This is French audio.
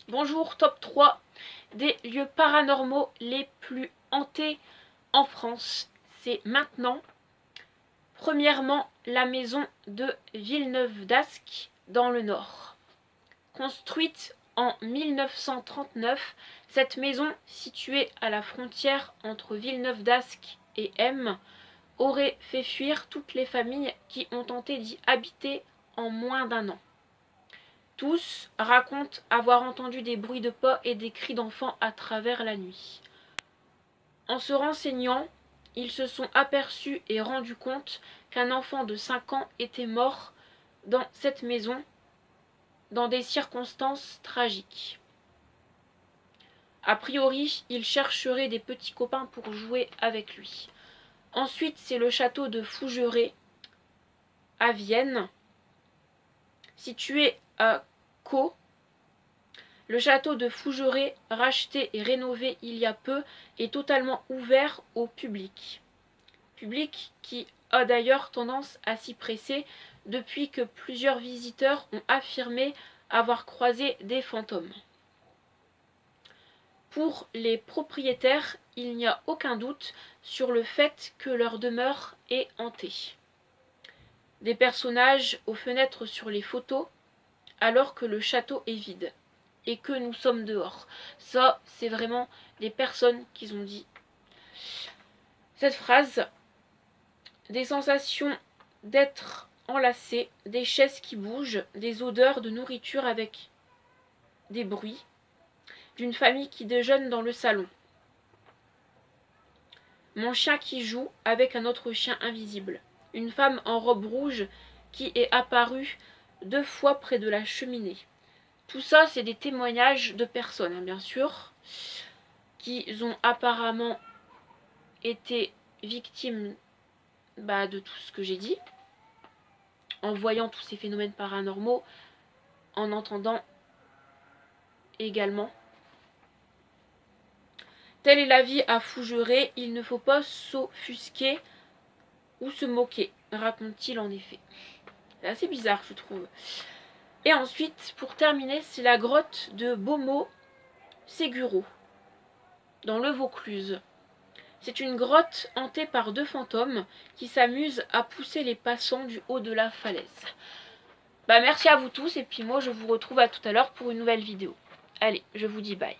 Bonjour, top 3 des lieux paranormaux les plus hantés en France. C'est maintenant. Premièrement, la maison de Villeneuve-d'Ascq dans le Nord. Construite en 1939, cette maison, située à la frontière entre Villeneuve-d'Ascq et M, aurait fait fuir toutes les familles qui ont tenté d'y habiter en moins d'un an. Tous racontent avoir entendu des bruits de pas et des cris d'enfants à travers la nuit. En se renseignant, ils se sont aperçus et rendus compte qu'un enfant de 5 ans était mort dans cette maison, dans des circonstances tragiques. A priori, il chercherait des petits copains pour jouer avec lui. Ensuite, c'est le château de Fougeray, à Vienne, situé à Caux. Le château de Fougeray, racheté et rénové il y a peu, est totalement ouvert au public. Public qui a d'ailleurs tendance à s'y presser depuis que plusieurs visiteurs ont affirmé avoir croisé des fantômes. Pour les propriétaires, il n'y a aucun doute sur le fait que leur demeure est hantée. Des personnages aux fenêtres sur les photos, alors que le château est vide et que nous sommes dehors. Ça, c'est vraiment des personnes qui ont dit cette phrase. Des sensations d'être enlacé, des chaises qui bougent, des odeurs de nourriture avec des bruits, d'une famille qui déjeune dans le salon. Mon chien qui joue avec un autre chien invisible. Une femme en robe rouge qui est apparue 2 fois près de la cheminée. Tout ça, c'est des témoignages de personnes, bien sûr, qui ont apparemment été victimes de tout ce que j'ai dit, en voyant tous ces phénomènes paranormaux, en entendant également. Telle est la vie à Fougeray, il ne faut pas s'offusquer ou se moquer, raconte-t-il en effet. C'est assez bizarre, je trouve. Et ensuite, pour terminer, c'est la grotte de Beaumont-Ségureau, dans le Vaucluse. C'est une grotte hantée par 2 fantômes qui s'amusent à pousser les passants du haut de la falaise. Merci à vous tous, et puis moi je vous retrouve à tout à l'heure pour une nouvelle vidéo. Allez, je vous dis bye.